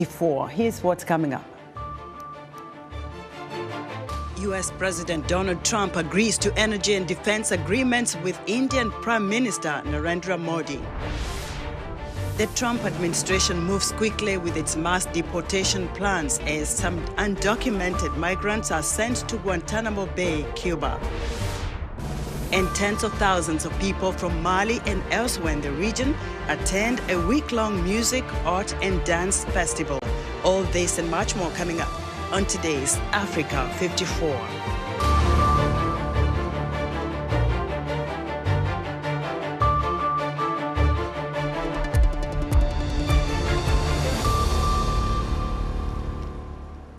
Before, here's what's coming up. U.S. President Donald Trump agrees to energy and defense agreements with Indian Prime Minister Narendra Modi. The Trump administration moves quickly with its mass deportation plans as some undocumented migrants are sent to Guantanamo Bay, Cuba. And tens of thousands of people from Mali and elsewhere in the region attend a week-long music, art and dance festival. All this and much more coming up on today's Africa 54.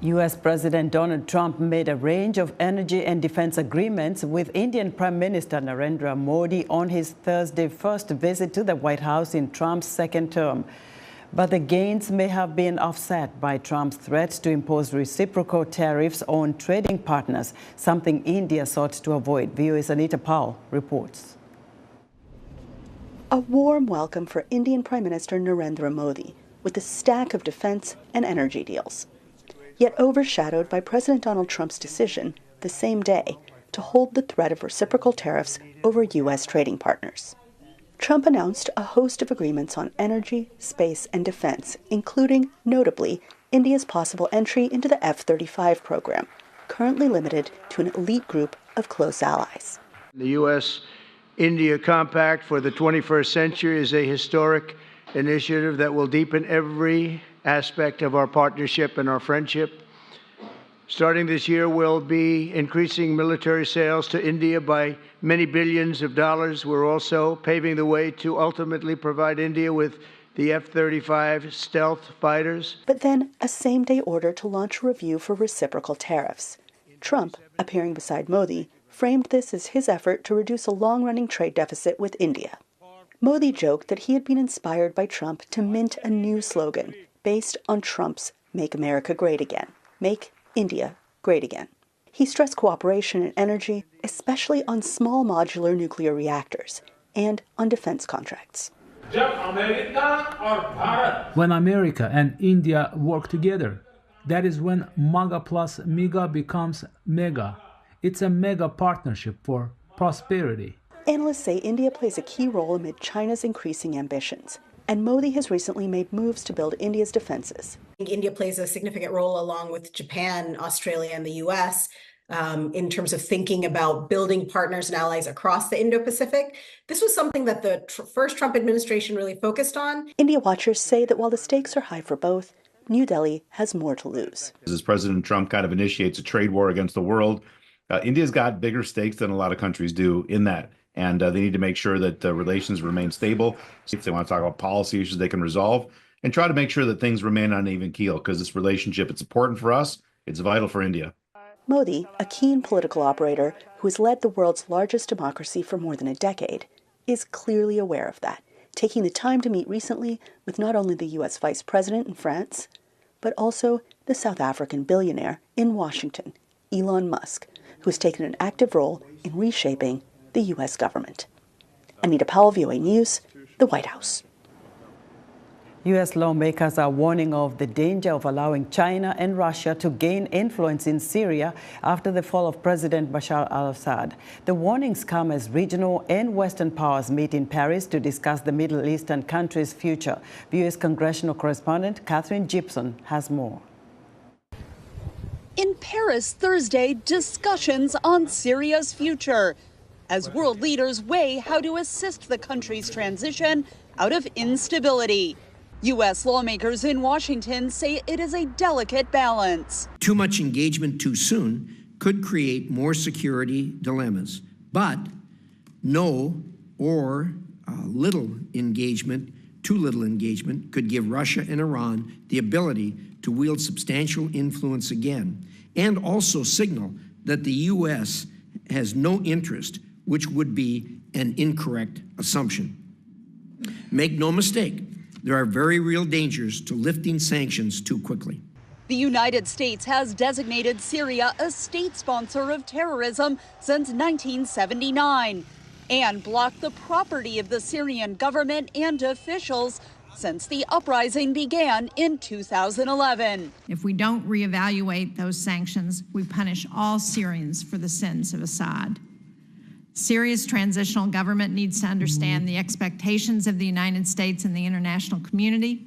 U.S. President Donald Trump made a range of energy and defense agreements with Indian Prime Minister Narendra Modi on his Thursday first visit to the White House in Trump's second term. But the gains may have been offset by Trump's threats to impose reciprocal tariffs on trading partners, something India sought to avoid. VOA's Anita Powell reports. A warm welcome for Indian Prime Minister Narendra Modi, with a stack of defense and energy deals, yet overshadowed by President Donald Trump's decision the same day to hold the threat of reciprocal tariffs over U.S. trading partners. Trump announced a host of agreements on energy, space, and defense, including, notably, India's possible entry into the F-35 program, currently limited to an elite group of close allies. The U.S.-India Compact for the 21st century is a historic initiative that will deepen every aspect of our partnership and our friendship. Starting this year, we'll be increasing military sales to India by many billions of dollars. We're also paving the way to ultimately provide India with the F-35 stealth fighters. But then a same-day order to launch a review for reciprocal tariffs. Trump, appearing beside Modi, framed this as his effort to reduce a long-running trade deficit with India. Modi joked that he had been inspired by Trump to mint a new slogan based on Trump's Make America Great Again, Make India Great Again. He stressed cooperation in energy, especially on small modular nuclear reactors, and on defense contracts. When America and India work together, that is when MAGA plus MEGA becomes mega. It's a mega partnership for prosperity. Analysts say India plays a key role amid China's increasing ambitions, and Modi has recently made moves to build India's defenses. I think India plays a significant role along with Japan, Australia, and the U.S. In terms of thinking about building partners and allies across the Indo-Pacific. This was something that the first Trump administration really focused on. India watchers say that while the stakes are high for both, New Delhi has more to lose. As President Trump kind of initiates a trade war against the world, India's got bigger stakes than a lot of countries do in that. And they need to make sure that relations remain stable. If they want to talk about policy issues they can resolve, and try to make sure that things remain on an even keel, because this relationship, it's important for us, it's vital for India. Modi, a keen political operator who has led the world's largest democracy for more than a decade, is clearly aware of that, taking the time to meet recently with not only the U.S. Vice President in France, but also the South African billionaire in Washington, Elon Musk, who has taken an active role in reshaping the U.S. government. Anita Powell, VOA News, the White House. U.S. lawmakers are warning of the danger of allowing China and Russia to gain influence in Syria after the fall of President Bashar al-Assad. The warnings come as regional and Western powers meet in Paris to discuss the Middle Eastern country's future. VOA's congressional correspondent Catherine Gibson has more. In Paris Thursday, discussions on Syria's future, as world leaders weigh how to assist the country's transition out of instability. U.S. lawmakers in Washington say it is a delicate balance. Too much engagement too soon could create more security dilemmas, but no or little engagement, too little engagement, could give Russia and Iran the ability to wield substantial influence again, and also signal that the U.S. has no interest, which would be an incorrect assumption. Make no mistake, there are very real dangers to lifting sanctions too quickly. The United States has designated Syria a state sponsor of terrorism since 1979 and blocked the property of the Syrian government and officials since the uprising began in 2011. If we don't reevaluate those sanctions, we punish all Syrians for the sins of Assad. Syria's transitional government needs to understand the expectations of the United States and the international community,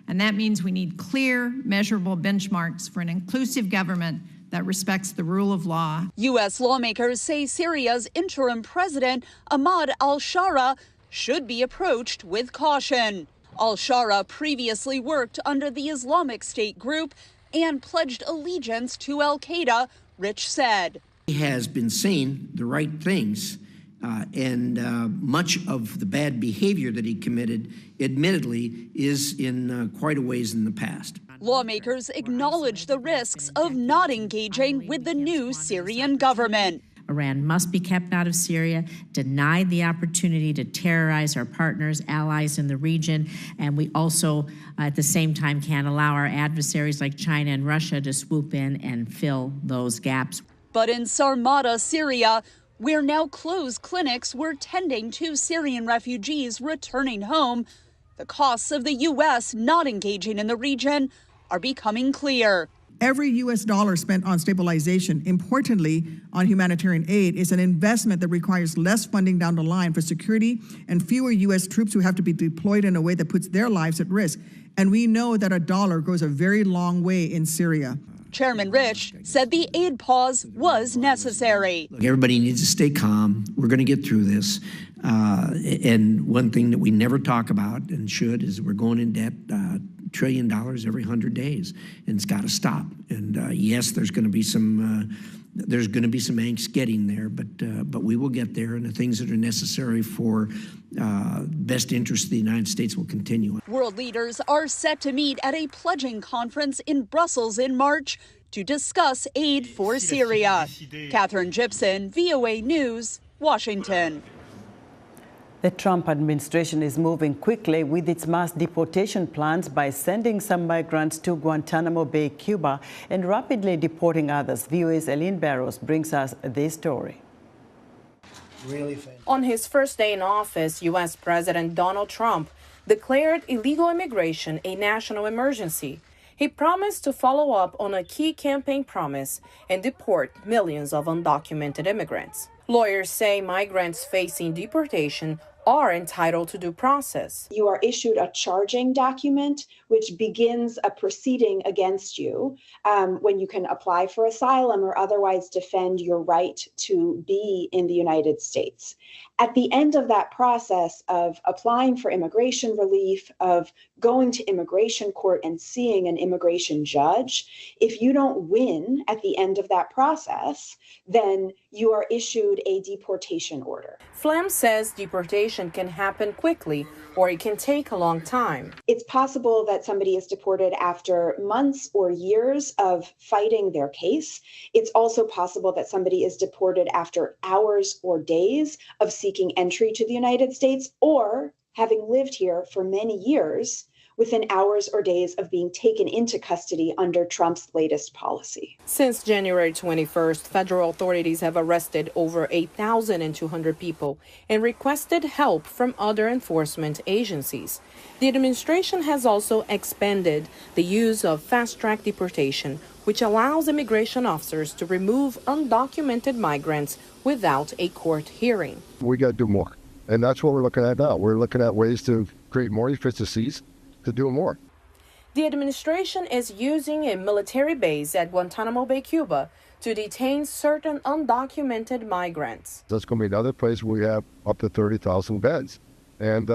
and that means we need clear, measurable benchmarks for an inclusive government that respects the rule of law. U.S. lawmakers say Syria's interim president, Ahmad al-Shara, should be approached with caution. Al-Shara previously worked under the Islamic State group and pledged allegiance to al-Qaeda, Rich said. He has been saying the right things, and much of the bad behavior that he committed, admittedly, is in quite a ways in the past. Lawmakers acknowledge the risks of not engaging with the new Syrian government. Iran must be kept out of Syria, denied the opportunity to terrorize our partners, allies in the region, and we also, at the same time, can't allow our adversaries like China and Russia to swoop in and fill those gaps. But in Sarmada, Syria, where now closed clinics were tending to Syrian refugees returning home, the costs of the U.S. not engaging in the region are becoming clear. Every U.S. dollar spent on stabilization, importantly on humanitarian aid, is an investment that requires less funding down the line for security and fewer U.S. troops who have to be deployed in a way that puts their lives at risk. And we know that a dollar goes a very long way in Syria. Chairman Rich said the aid pause was necessary. Look, everybody needs to stay calm. We're going to get through this. And one thing that we never talk about and should is we're going in debt $1 trillion every 100 days, and it's got to stop. And yes, there's going to be some angst getting there, but we will get there, and the things that are necessary for best interest of the United States will continue. World leaders are set to meet at a pledging conference in Brussels in March to discuss aid for Syria. Catherine Gibson, VOA News, Washington. The Trump administration is moving quickly with its mass deportation plans by sending some migrants to Guantanamo Bay, Cuba, and rapidly deporting others. VOA's Eileen Barrows brings us this story. On his first day in office, U.S. President Donald Trump declared illegal immigration a national emergency. He promised to follow up on a key campaign promise and deport millions of undocumented immigrants. Lawyers say migrants facing deportation are entitled to due process. You are issued a charging document which begins a proceeding against you when you can apply for asylum or otherwise defend your right to be in the United States. At the end of that process of applying for immigration relief, of going to immigration court and seeing an immigration judge, if you don't win at the end of that process, then you are issued a deportation order. Flam says deportation can happen quickly or it can take a long time. It's possible that somebody is deported after months or years of fighting their case. It's also possible that somebody is deported after hours or days of seeking entry to the United States, or having lived here for many years within hours or days of being taken into custody under Trump's latest policy. Since January 21st, federal authorities have arrested over 8,200 people and requested help from other enforcement agencies. The administration has also expanded the use of fast-track deportation, which allows immigration officers to remove undocumented migrants without a court hearing. We got to do more, and that's what we're looking at now. We're looking at ways to create more efficiencies to do more. The administration is using a military base at Guantanamo Bay, Cuba, to detain certain undocumented migrants. That's going to be another place where we have up to 30,000 beds. And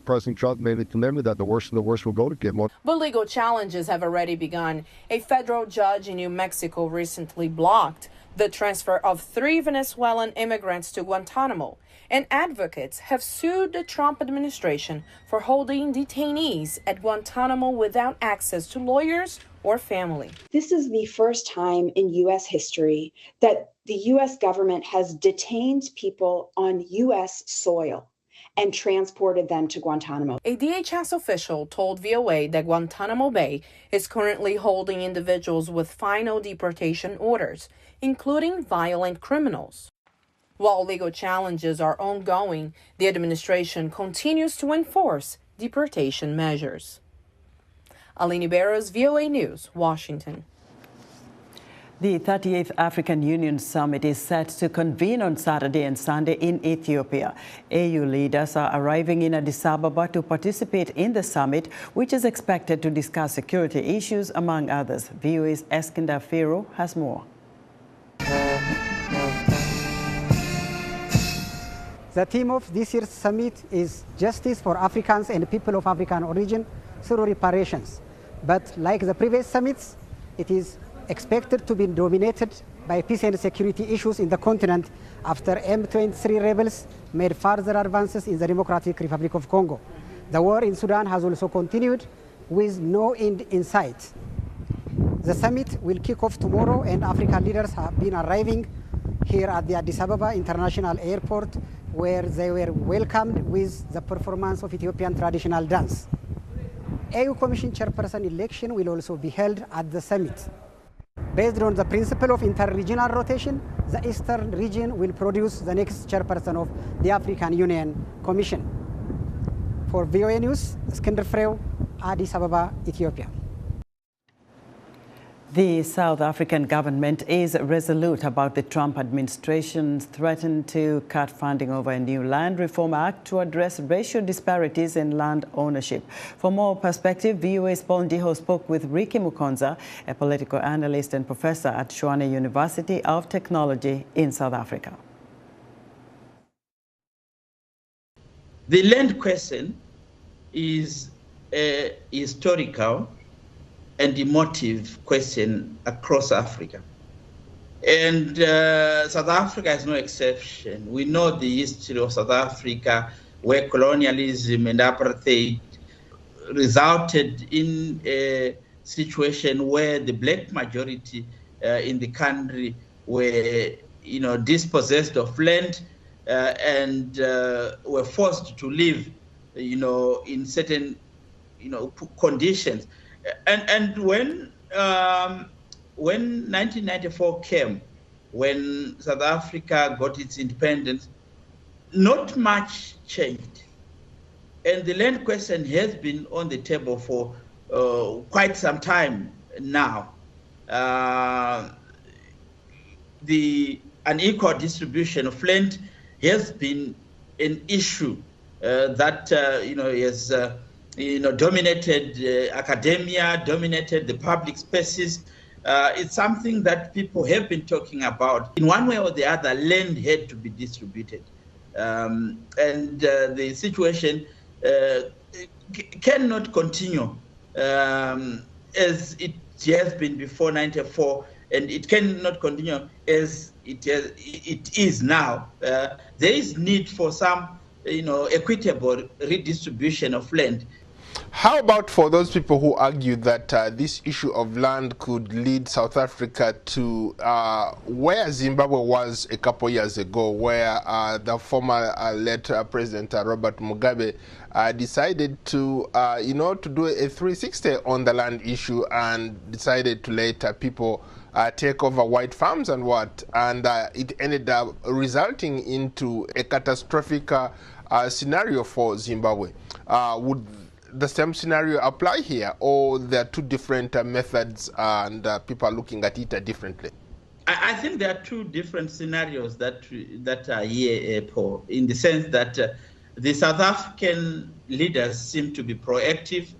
President Trump made it commitment that the worst of the worst will go to get more. But legal challenges have already begun. A federal judge in New Mexico recently blocked the transfer of 3 Venezuelan immigrants to Guantanamo. And advocates have sued the Trump administration for holding detainees at Guantanamo without access to lawyers or family. This is the first time in U.S. history that the U.S. government has detained people on U.S. soil and transported them to Guantanamo. A DHS official told VOA that Guantanamo Bay is currently holding individuals with final deportation orders, including violent criminals. While legal challenges are ongoing, the administration continues to enforce deportation measures. Aline Barros, VOA News, Washington. The 38th African Union Summit is set to convene on Saturday and Sunday in Ethiopia. AU leaders are arriving in Addis Ababa to participate in the summit, which is expected to discuss security issues, among others. VOA's Eskinder Fero has more. The theme of this year's summit is justice for Africans and people of African origin through reparations. But like the previous summits, it is expected to be dominated by peace and security issues in the continent after M23 rebels made further advances in the Democratic Republic of Congo. The war in Sudan has also continued with no end in sight. The summit will kick off tomorrow, and African leaders have been arriving here at the Addis Ababa International Airport, where they were welcomed with the performance of Ethiopian traditional dance. AU Commission Chairperson election will also be held at the summit. Based on the principle of inter-regional rotation, the Eastern region will produce the next chairperson of the African Union Commission. For VOA News, Eskinder Fero, Addis Ababa, Ethiopia. The South African government is resolute about the Trump administration's threat to cut funding over a new Land Reform Act to address racial disparities in land ownership. For more perspective, VOA's Paul Ndiho spoke with Ricky Mukonza, a political analyst and professor at Tshwane University of Technology in South Africa. The land question is a historical and emotive question across Africa. And South Africa is no exception. We know the history of South Africa, where colonialism and apartheid resulted in a situation where the black majority in the country were, dispossessed of land and were forced to live, in certain, conditions. And when 1994 came, when South Africa got its independence, not much changed. And the land question has been on the table for quite some time now. The unequal distribution of land has been an issue that has dominated academia, dominated the public spaces. It's something that people have been talking about. In one way or the other, land had to be distributed. And the situation cannot continue as it has been before 94, and it cannot continue as it is now. There is need for some equitable redistribution of land. How about for those people who argue that this issue of land could lead South Africa to where Zimbabwe was a couple years ago, where the former late President Robert Mugabe decided to, to do a 360 on the land issue and decided to let people take over white farms and it ended up resulting into a catastrophic scenario for Zimbabwe. Would the same scenario apply here, or there are two different methods and people are looking at it differently? I think there are two different scenarios that are here, Paul, in the sense that the South African leaders seem to be proactive.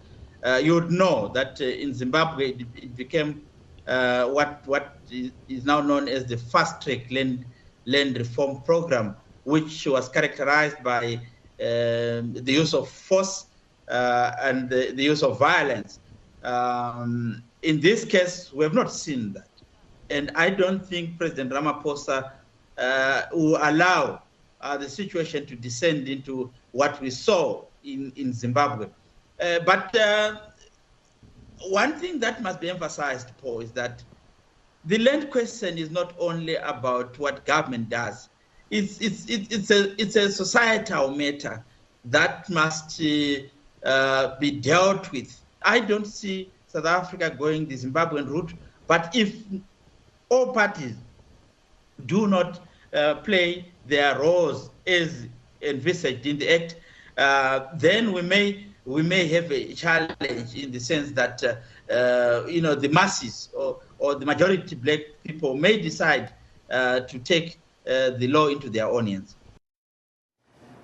You would know that in Zimbabwe it became what is now known as the fast-track land reform program, which was characterized by the use of force and the use of violence. In this case, we have not seen that. And I don't think President Ramaphosa will allow the situation to descend into what we saw in Zimbabwe. But one thing that must be emphasized, Paul, is that the land question is not only about what government does. It's a societal matter that must be dealt with. I don't see South Africa going the Zimbabwean route, but if all parties do not play their roles as envisaged in the Act, then we may we may have a challenge in the sense that the masses or the majority black people may decide to take the law into their own hands.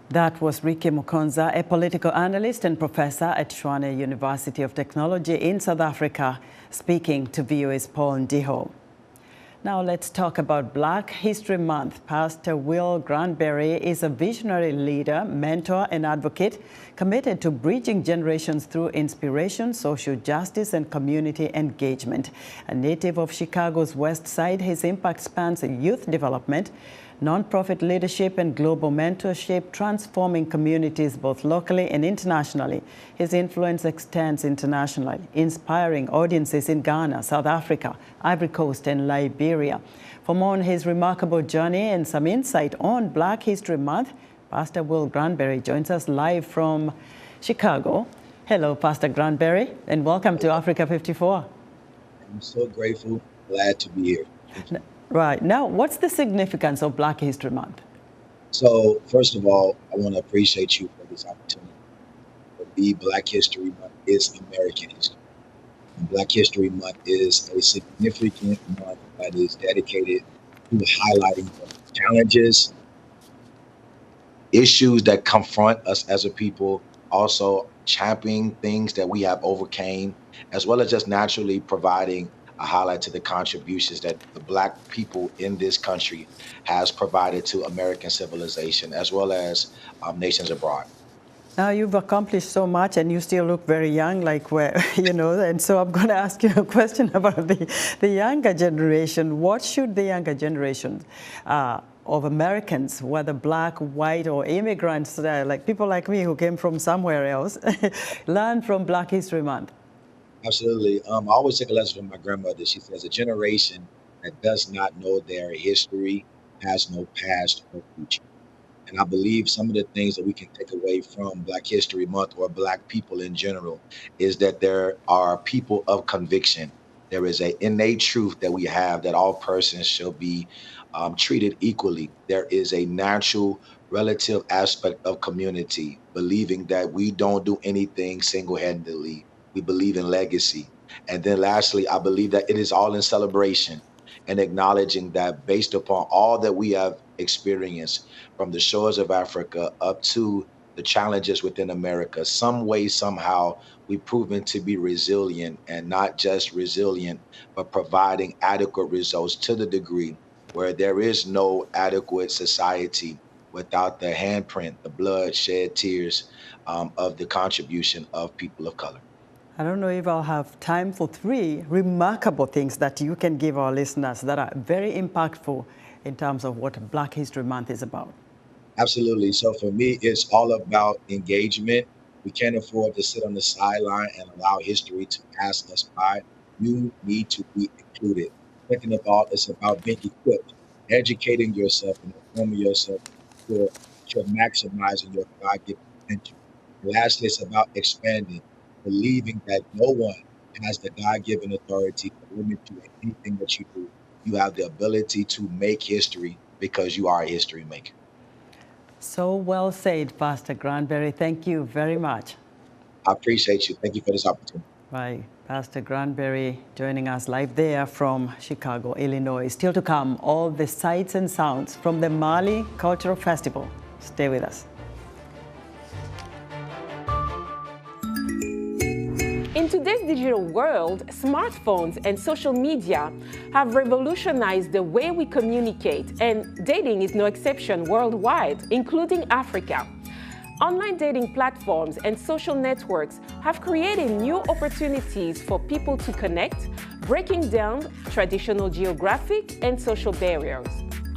That was Ricky Mukonza, a political analyst and professor at Tshwane University of Technology in South Africa, speaking to VOA's Paul Ndiho. Now let's talk about Black History Month. Pastor Will Granberry is a visionary leader, mentor, and advocate committed to bridging generations through inspiration, social justice, and community engagement. A native of Chicago's West Side, his impact spans youth development, nonprofit leadership, and global mentorship, transforming communities both locally and internationally. His influence extends internationally, inspiring audiences in Ghana, South Africa, Ivory Coast, and Liberia. For more on his remarkable journey and some insight on Black History Month, Pastor Will Granberry joins us live from Chicago. Hello, Pastor Granberry, and welcome to Africa 54. I'm so grateful, glad to be here. Right. Now, what's the significance of Black History Month? So, first of all, I want to appreciate you for this opportunity. For me, Black History Month is American history. And Black History Month is a significant month that is dedicated to highlighting the challenges, issues that confront us as a people, also championing things that we have overcame, as well as just naturally providing a highlight to the contributions that the Black people in this country has provided to American civilization, as well as nations abroad. Now, you've accomplished so much and you still look very young, and so I'm going to ask you a question about the younger generation. What should the younger generation of Americans, whether Black, white, or immigrants, like people like me who came from somewhere else, learn from Black History Month? Absolutely. I always take a lesson from my grandmother. She says, a generation that does not know their history has no past or future. And I believe some of the things that we can take away from Black History Month or Black people in general is that there are people of conviction. There is an innate truth that we have that all persons shall be treated equally. There is a natural relative aspect of community, believing that we don't do anything single-handedly. We believe in legacy. And then lastly, I believe that it is all in celebration and acknowledging that based upon all that we have experienced from the shores of Africa up to the challenges within America, some way, somehow, we've proven to be resilient, and not just resilient, but providing adequate results to the degree where there is no adequate society without the handprint, the blood, shed tears of the contribution of people of color. I don't know if I'll have time for 3 remarkable things that you can give our listeners that are very impactful in terms of what Black History Month is about. Absolutely. So for me, it's all about engagement. We can't afford to sit on the sideline and allow history to pass us by. You need to be included. Second of all, it's about being equipped, educating yourself and informing yourself for maximizing your God-given potential. And lastly, it's about expanding, believing that no one has the God-given authority to limit you in anything that you do. You have the ability to make history because you are a history maker. So well said, Pastor Granberry. Thank you very much. I appreciate you. Thank you for this opportunity. Right. Pastor Granberry joining us live there from Chicago, Illinois. Still to come, all the sights and sounds from the Mali Cultural Festival. Stay with us. In today's digital world, smartphones and social media have revolutionized the way we communicate, and dating is no exception worldwide, including Africa. Online dating platforms and social networks have created new opportunities for people to connect, breaking down traditional geographic and social barriers.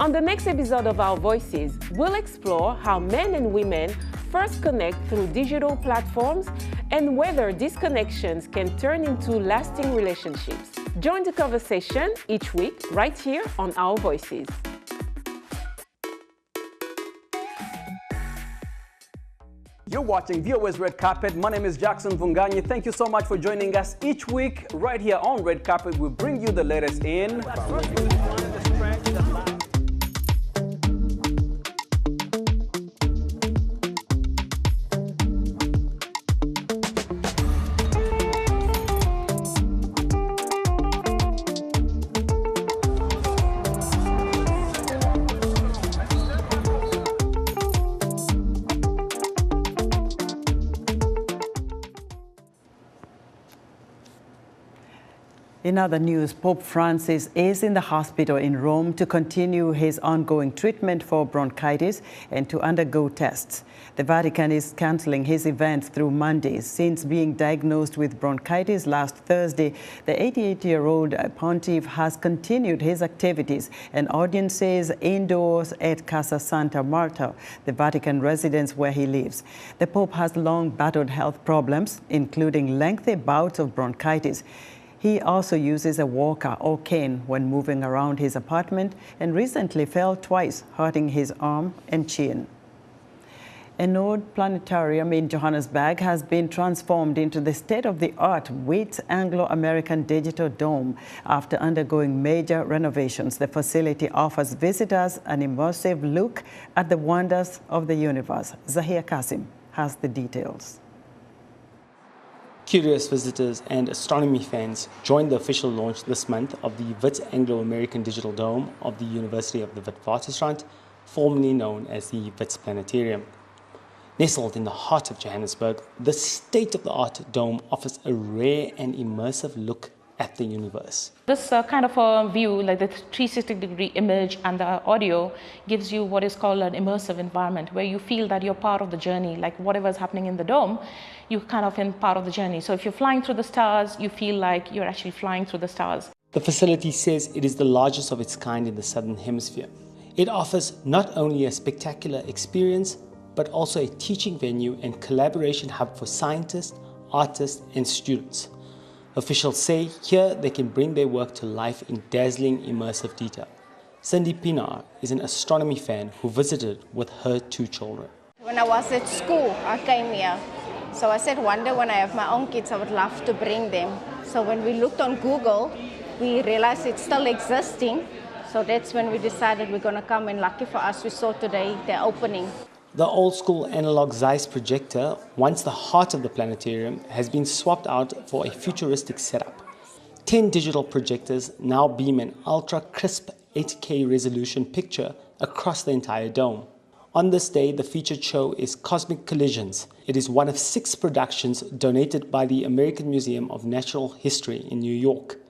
On the next episode of Our Voices, we'll explore how men and women first connect through digital platforms and whether these connections can turn into lasting relationships. Join the conversation each week right here on Our Voices. You're watching VOA's Red Carpet. My name is Jackson Vunganyi. Thank you so much for joining us each week right here on Red Carpet. We bring you the latest in In other news, Pope Francis is in the hospital in Rome to continue his ongoing treatment for bronchitis and to undergo tests. The Vatican is canceling his event through Monday. Since being diagnosed with bronchitis last Thursday, the 88-year-old pontiff has continued his activities and audiences indoors at Casa Santa Marta, the Vatican residence where he lives. The Pope has long battled health problems, including lengthy bouts of bronchitis. He also uses a walker or cane when moving around his apartment and recently fell twice, hurting his arm and chin. An old planetarium in Johannesburg has been transformed into the state-of-the-art Wits Anglo-American digital dome after undergoing major renovations. The facility offers visitors an immersive look at the wonders of the universe. Zahir Kasim has the details. Curious visitors and astronomy fans joined the official launch this month of the Wits Anglo-American Digital Dome of the University of the Witwatersrand, formerly known as the Wits Planetarium. Nestled in the heart of Johannesburg, this state-of-the-art dome offers a rare and immersive look at the universe. This kind of a view, like the 360-degree image and the audio, gives you what is called an immersive environment, where you feel that you're part of the journey, like whatever's happening in the dome, you're kind of in part of the journey. So if you're flying through the stars, you feel like you're actually flying through the stars. The facility says it is the largest of its kind in the Southern Hemisphere. It offers not only a spectacular experience, but also a teaching venue and collaboration hub for scientists, artists, and students. Officials say here they can bring their work to life in dazzling, immersive detail. Cindy Pinar is an astronomy fan who visited with her 2 children. When I was at school, I came here. So I said, one day when I have my own kids, I would love to bring them. So when we looked on Google, we realized it's still existing. So that's when we decided we're going to come, and lucky for us, we saw today the opening. The old-school analog Zeiss projector, once the heart of the planetarium, has been swapped out for a futuristic setup. 10 digital projectors now beam an ultra-crisp 8K resolution picture across the entire dome. On this day, the featured show is Cosmic Collisions. It is one of 6 productions donated by the American Museum of Natural History in New York.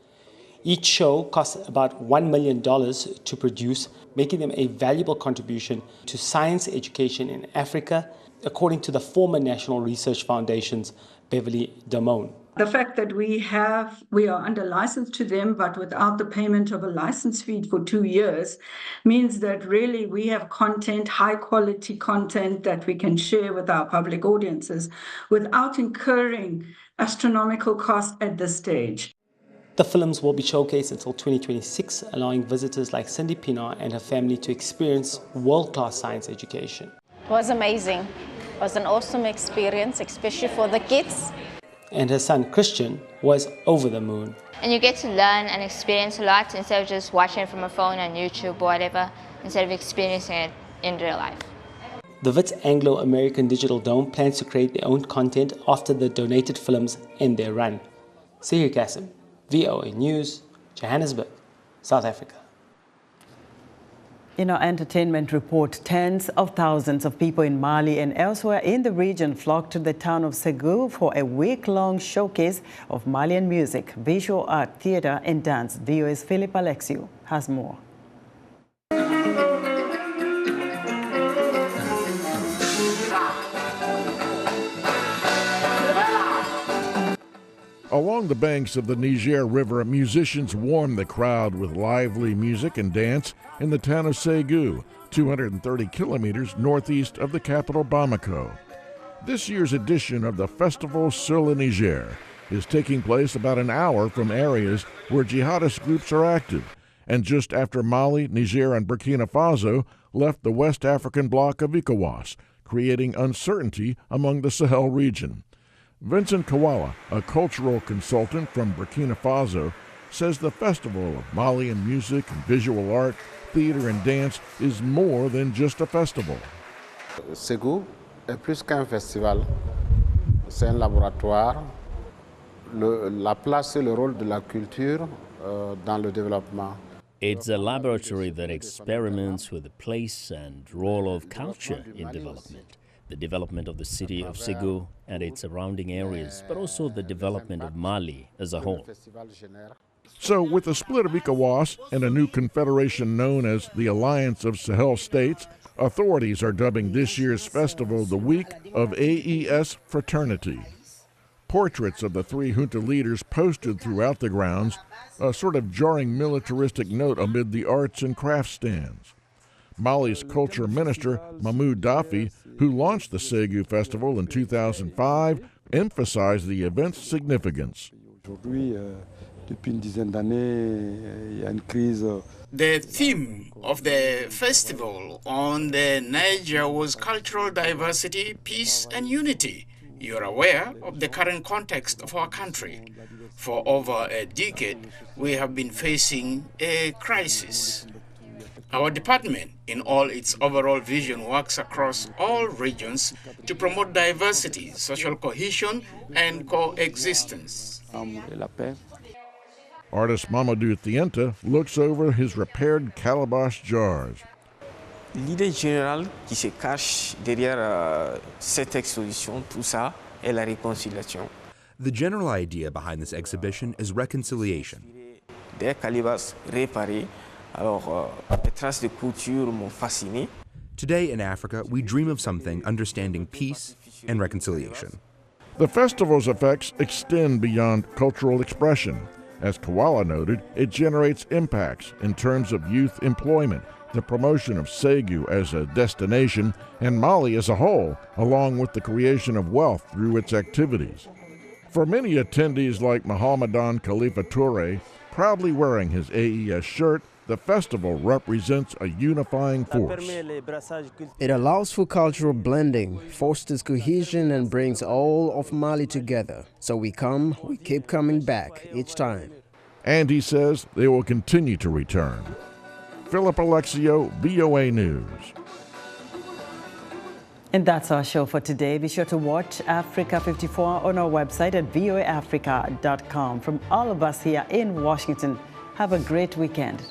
Each show costs about $1 million to produce, making them a valuable contribution to science education in Africa, according to the former National Research Foundation's Beverly Damone. The fact that we are under license to them, but without the payment of a license fee for 2 years, means that really we have content, high quality content that we can share with our public audiences without incurring astronomical costs at this stage. The films will be showcased until 2026, allowing visitors like Cindy Pinar and her family to experience world-class science education. It was amazing. It was an awesome experience, especially for the kids. And her son Christian was over the moon. And you get to learn and experience a lot instead of just watching it from a phone on YouTube or whatever, instead of experiencing it in real life. The Wits Anglo-American Digital Dome plans to create their own content after the donated films end their run. Zahir Kasim, VOA News, Johannesburg, South Africa. In our entertainment report, tens of thousands of people in Mali and elsewhere in the region flocked to the town of Ségou for a week-long showcase of Malian music, visual art, theater, and dance. VOA's Philip Alexiou has more. Along the banks of the Niger River, musicians warmed the crowd with lively music and dance in the town of Ségou, 230 kilometers northeast of the capital Bamako. This year's edition of the Festival sur le Niger is taking place about an hour from areas where jihadist groups are active, and just after Mali, Niger, and Burkina Faso left the West African bloc of ECOWAS, creating uncertainty among the Sahel region. Vincent Kawala, a cultural consultant from Burkina Faso, says the festival of Malian music and visual art, theater and dance is more than just a festival. Ségou est plus qu'un festival, c'est un laboratoire. La place et le rôle de la culture dans le développement. It's a laboratory that experiments with the place and role of culture in development. The development of the city of Ségou and its surrounding areas, but also the development of Mali as a whole. So, with the split of ECOWAS and a new confederation known as the Alliance of Sahel States, authorities are dubbing this year's festival the Week of AES Fraternity. Portraits of the three junta leaders posted throughout the grounds, a sort of jarring militaristic note amid the arts and crafts stands. Mali's culture minister, Mahmoud Dafi, who launched the Ségou Festival in 2005, emphasized the event's significance. The theme of the festival on the Niger was cultural diversity, peace, and unity. You're aware of the current context of our country. For over a decade, we have been facing a crisis. Our department, in all its overall vision, works across all regions to promote diversity, social cohesion, and coexistence. Artist Mamadou Thienta looks over his repaired calabash jars. L'idée générale qui se cache derrière cette exposition, tout ça, est la réconciliation. The general idea behind this exhibition is reconciliation. Des calebasses réparées, alors les traces de couture m'ont fasciné. Today in Africa, we dream of something understanding peace and reconciliation. The festival's effects extend beyond cultural expression. As Koala noted, it generates impacts in terms of youth employment, the promotion of Ségou as a destination, and Mali as a whole, along with the creation of wealth through its activities. For many attendees like Mohammedan Khalifa Touré, proudly wearing his AES shirt, the festival represents a unifying force. It allows for cultural blending, fosters cohesion, and brings all of Mali together. So we keep coming back each time. And he says they will continue to return. Philip Alexio, VOA News. And that's our show for today. Be sure to watch Africa 54 on our website at voaafrica.com. From all of us here in Washington, have a great weekend.